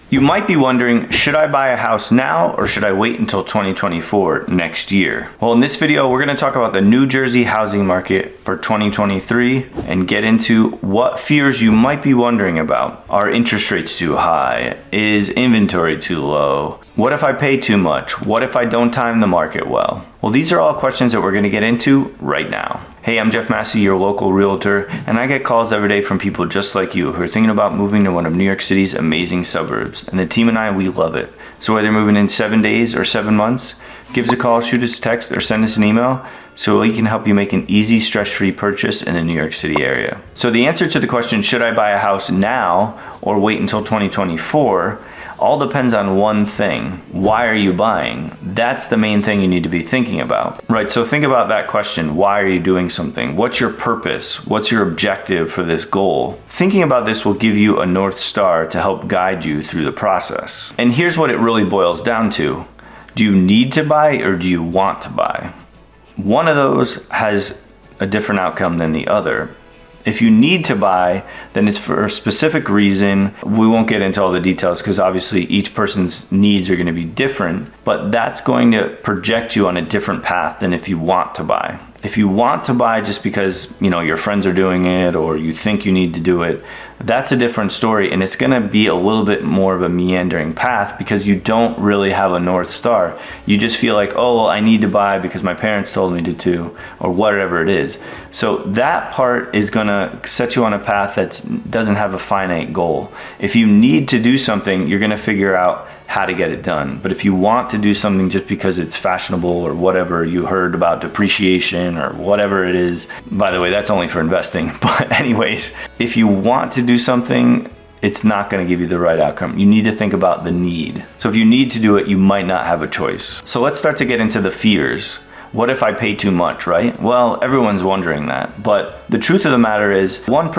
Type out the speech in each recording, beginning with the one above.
You might be wondering, should I buy a house now or should I wait until 2024 next year? Well, in this video, we're going to talk about the New Jersey housing market for 2023 and get into what fears you might be wondering about. Are interest rates too high? Is inventory too low? What if I pay too much? What if I don't time the market well? Well, these are all questions that we're going to get into right now. Hey, I'm Jeff Massey, your local realtor, and I get calls every day from people just like you who are thinking about moving to one of New York City's amazing suburbs. And the team and I, we love it. So whether you're moving in 7 days or 7 months, give us a call, shoot us a text, or send us an email so we can help you make an easy, stress-free purchase in the New York City area. So the answer to the question, should I buy a house now or wait until 2024? All depends on one thing. Why are you buying? That's the main thing you need to be thinking about, right? So think about that question. Why are you doing something? What's your purpose? What's your objective for this goal? Thinking about this will give you a North Star to help guide you through the process. And here's what it really boils down to. Do you need to buy or do you want to buy? One of those has a different outcome than the other. If you need to buy, then it's for a specific reason. We won't get into all the details because obviously each person's needs are going to be different, but that's going to project you on a different path than if you want to buy. If you want to buy just because, your friends are doing it or you think you need to do it, that's a different story, and it's going to be a little bit more of a meandering path because you don't really have a North Star. You just feel like, oh, well, I need to buy because my parents told me to, or whatever it is. So that part is going to set you on a path that doesn't have a finite goal. If you need to do something, you're going to figure out how to get it done. But if you want to do something just because it's fashionable or whatever, you heard about depreciation or whatever it is, by the way, that's only for investing. But anyways, if you want to do something, it's not going to give you the right outcome. You need to think about the need. So if you need to do it, you might not have a choice. So let's start to get into the fears. What if I pay too much, right? Well, everyone's wondering that. But the truth of the matter is 1%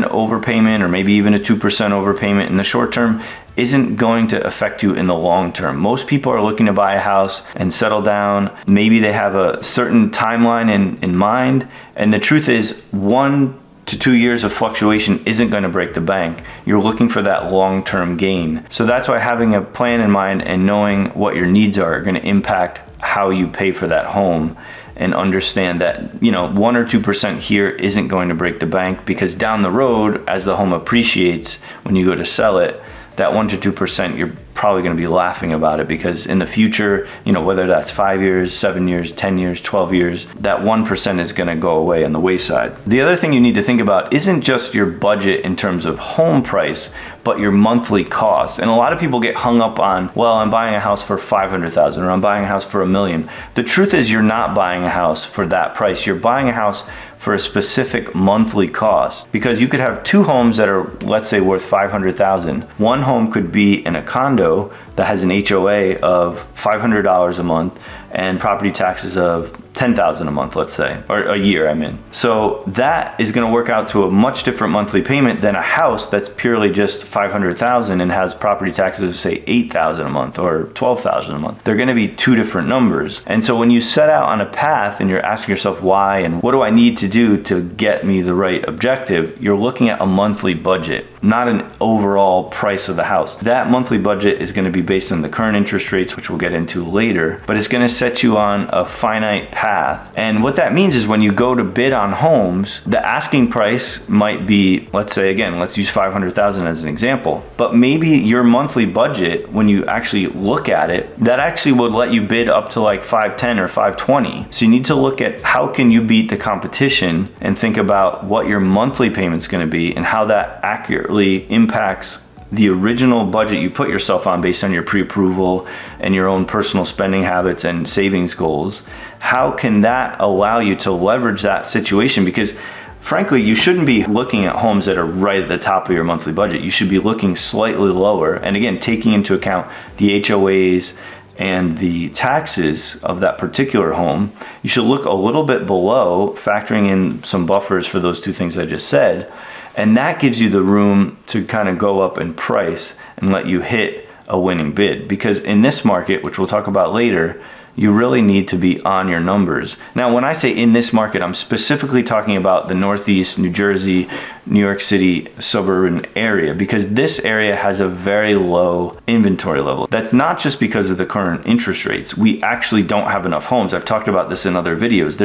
overpayment or maybe even a 2% overpayment in the short term isn't going to affect you in the long term. Most people are looking to buy a house and settle down. Maybe they have a certain timeline in mind. And the truth is 1 to 2 years of fluctuation isn't going to break the bank. You're looking for that long-term gain. So that's why having a plan in mind and knowing what your needs are going to impact how you pay for that home, and understand that 1 or 2% here isn't going to break the bank, because down the road, as the home appreciates, when you go to sell it, that 1 to 2%, you're probably going to be laughing about it, because in the future, whether that's 5 years, 7 years, 10 years, 12 years, that 1% is going to go away on the wayside. The other thing you need to think about isn't just your budget in terms of home price, but your monthly costs. And a lot of people get hung up on, well, I'm buying a house for $500,000 or I'm buying a house for $1 million. The truth is you're not buying a house for that price. You're buying a house for a specific monthly cost, because you could have 2 homes that are, let's say, worth $500,000. One home could be in a condo that has an HOA of $500 a month and property taxes of $10,000 a month, let's say, or a year, So that is going to work out to a much different monthly payment than a house that's purely just $500,000 and has property taxes of, say, $8,000 a month or $12,000 a month. They're going to be 2 different numbers. And so when you set out on a path and you're asking yourself why and what do I need to do to get me the right objective, you're looking at a monthly budget, not an overall price of the house. That monthly budget is going to be based on the current interest rates, which we'll get into later, but it's going to set you on a finite path. And what that means is when you go to bid on homes, the asking price might be, let's say, again, let's use $500,000 as an example, but maybe your monthly budget, when you actually look at it, that actually would let you bid up to like $510 or $520. So you need to look at how can you beat the competition and think about what your monthly payment's going to be and how that accurately impacts the original budget you put yourself on based on your pre-approval and your own personal spending habits and savings goals. How can that allow you to leverage that situation? Because frankly, you shouldn't be looking at homes that are right at the top of your monthly budget. You should be looking slightly lower. And again, taking into account the HOAs and the taxes of that particular home, you should look a little bit below, factoring in some buffers for those 2 things I just said. And that gives you the room to kind of go up in price and let you hit a winning bid. Because in this market, which we'll talk about later, you really need to be on your numbers. Now, when I say in this market, I'm specifically talking about the Northeast, New Jersey, New York City suburban area, because this area has a very low inventory level. That's not just because of the current interest rates. We actually don't have enough homes. I've talked about this in other videos.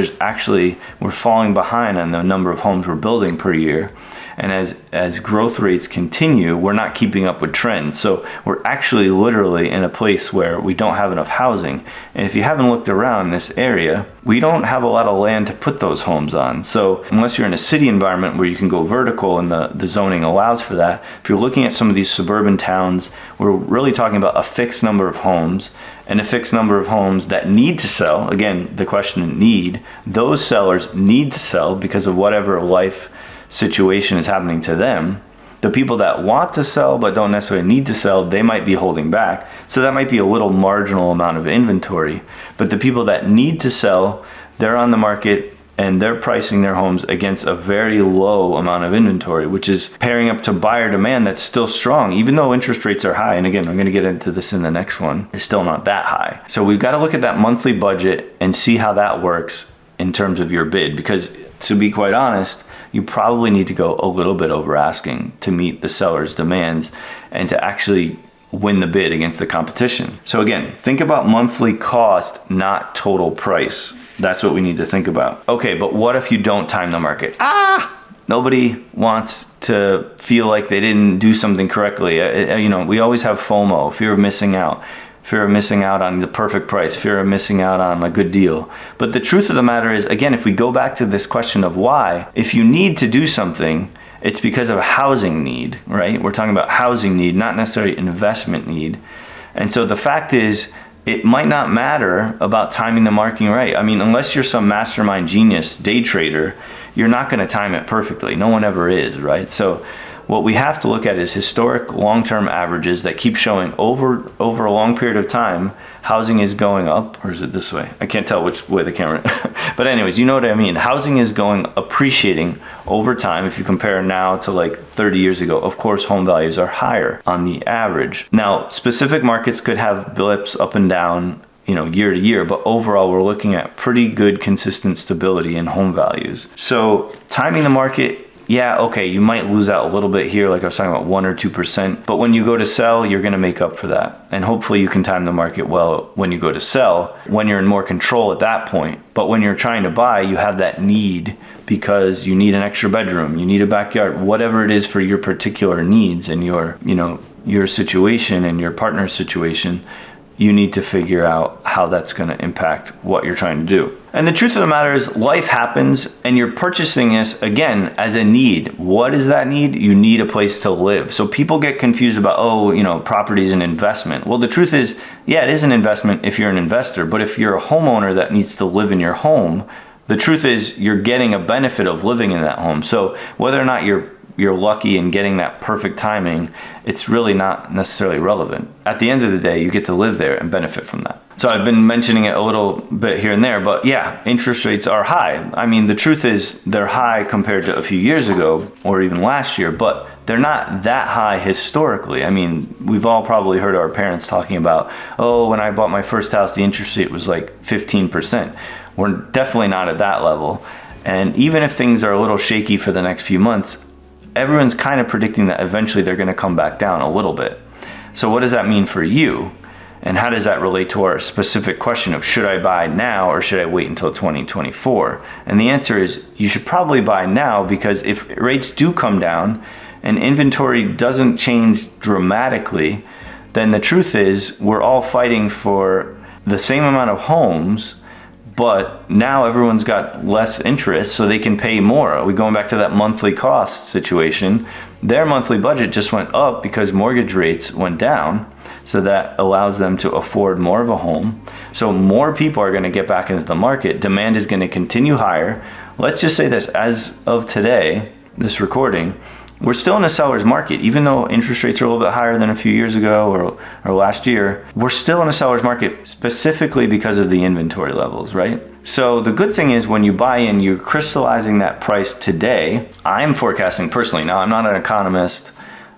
We're falling behind on the number of homes we're building per year. And as growth rates continue, we're not keeping up with trends. So we're actually literally in a place where we don't have enough housing. And if you haven't looked around this area, we don't have a lot of land to put those homes on. So unless you're in a city environment where you can go vertical and the zoning allows for that, if you're looking at some of these suburban towns, we're really talking about a fixed number of homes and a fixed number of homes that need to sell. Again, the question need, those sellers need to sell because of whatever life situation is happening to them. The people that want to sell but don't necessarily need to sell, they might be holding back. So that might be a little marginal amount of inventory. But the people that need to sell, they're on the market and they're pricing their homes against a very low amount of inventory, which is pairing up to buyer demand that's still strong, even though interest rates are high. And again, I'm going to get into this in the next one. They're still not that high. So we've got to look at that monthly budget and see how that works in terms of your bid, because to be quite honest, you probably need to go a little bit over asking to meet the seller's demands and to actually win the bid against the competition. So again, think about monthly cost, not total price. That's what we need to think about. Okay, but what if you don't time the market? Nobody wants to feel like they didn't do something correctly. We always have FOMO, fear of missing out. Fear of missing out on the perfect price, fear of missing out on a good deal. But the truth of the matter is, again, if we go back to this question of why, if you need to do something, it's because of a housing need, right? We're talking about housing need, not necessarily investment need. And so the fact is, it might not matter about timing the market right. I mean, unless you're some mastermind genius day trader, you're not going to time it perfectly. No one ever is, right? So what we have to look at is historic long-term averages that keep showing over a long period of time, housing is going up, or is it this way? I can't tell which way the camera, but anyways, you know what I mean. Housing is appreciating over time. If you compare now to like 30 years ago, of course, home values are higher on the average. Now, specific markets could have blips up and down, year to year, but overall we're looking at pretty good consistent stability in home values. So timing the market, yeah, okay, you might lose out a little bit here, like I was talking about 1 or 2%, but when you go to sell, you're going to make up for that. And hopefully you can time the market well when you go to sell, when you're in more control at that point. But when you're trying to buy, you have that need because you need an extra bedroom, you need a backyard, whatever it is for your particular needs and your situation and your partner's situation. You need to figure out how that's going to impact what you're trying to do. And the truth of the matter is life happens and you're purchasing this again as a need. What is that need? You need a place to live. So people get confused about, property is an investment. Well, the truth is, yeah, it is an investment if you're an investor, but if you're a homeowner that needs to live in your home, the truth is you're getting a benefit of living in that home. So whether or not you're lucky in getting that perfect timing, it's really not necessarily relevant. At the end of the day, you get to live there and benefit from that. So I've been mentioning it a little bit here and there, but yeah, interest rates are high. I mean, the truth is they're high compared to a few years ago or even last year, but they're not that high historically. I mean, we've all probably heard our parents talking about, when I bought my first house, the interest rate was like 15%. We're definitely not at that level. And even if things are a little shaky for the next few months, everyone's kind of predicting that eventually they're going to come back down a little bit. So what does that mean for you? And how does that relate to our specific question of should I buy now or should I wait until 2024? And the answer is you should probably buy now, because if rates do come down and inventory doesn't change dramatically, then the truth is we're all fighting for the same amount of homes, but now everyone's got less interest, so they can pay more. We're going back to that monthly cost situation. Their monthly budget just went up because mortgage rates went down, so that allows them to afford more of a home. So more people are going to get back into the market. Demand is going to continue higher. Let's just say this, as of today, this recording, we're still in a seller's market. Even though interest rates are a little bit higher than a few years ago or last year, we're still in a seller's market specifically because of the inventory levels, right? So the good thing is when you buy in, you're crystallizing that price today. I'm forecasting personally. Now, I'm not an economist.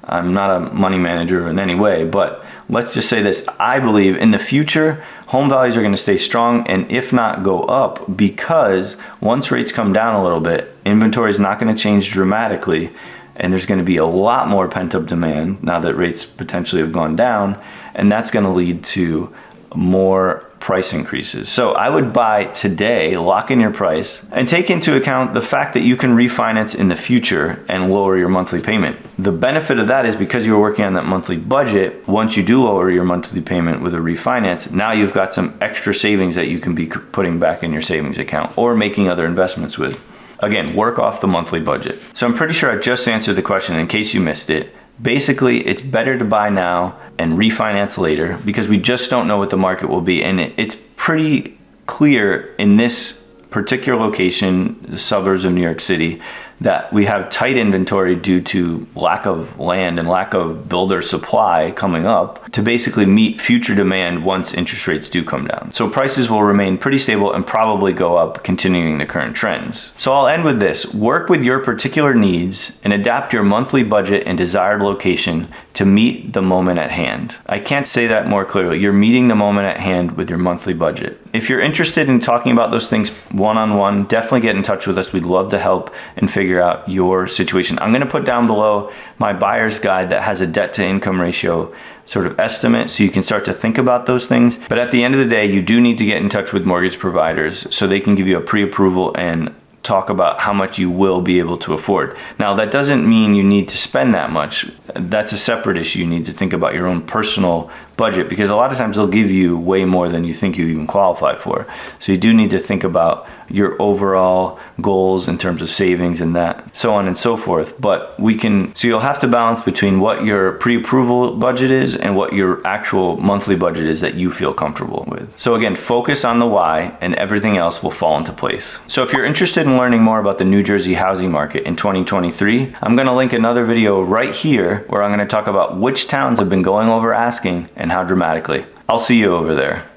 I'm not a money manager in any way, but let's just say this. I believe in the future, home values are going to stay strong and if not go up, because once rates come down a little bit, inventory is not going to change dramatically. And there's going to be a lot more pent-up demand now that rates potentially have gone down, and that's going to lead to more price increases. So I would buy today, lock in your price, and take into account the fact that you can refinance in the future and lower your monthly payment. The benefit of that is because you're working on that monthly budget, once you do lower your monthly payment with a refinance, now you've got some extra savings that you can be putting back in your savings account or making other investments with. Again, work off the monthly budget. So I'm pretty sure I just answered the question in case you missed it. Basically, it's better to buy now and refinance later because we just don't know what the market will be. And it's pretty clear in this particular location, the suburbs of New York City, that we have tight inventory due to lack of land and lack of builder supply coming up to basically meet future demand once interest rates do come down. So prices will remain pretty stable and probably go up, continuing the current trends. So I'll end with this. Work with your particular needs and adapt your monthly budget and desired location to meet the moment at hand. I can't say that more clearly. You're meeting the moment at hand with your monthly budget. If you're interested in talking about those things one-on-one, definitely get in touch with us. We'd love to help and figure out your situation. I'm going to put down below my buyer's guide that has a debt to income ratio sort of estimate so you can start to think about those things. But at the end of the day, you do need to get in touch with mortgage providers so they can give you a pre-approval and talk about how much you will be able to afford. Now, that doesn't mean you need to spend that much. That's a separate issue. You need to think about your own personal budget because a lot of times they'll give you way more than you think you even qualify for. So you do need to think about your overall goals in terms of savings and that, so on and so forth. But so you'll have to balance between what your pre-approval budget is and what your actual monthly budget is that you feel comfortable with. So again, focus on the why and everything else will fall into place. So if you're interested in learning more about the New Jersey housing market in 2023, I'm going to link another video right here where I'm going to talk about which towns have been going over asking and how dramatically. I'll see you over there.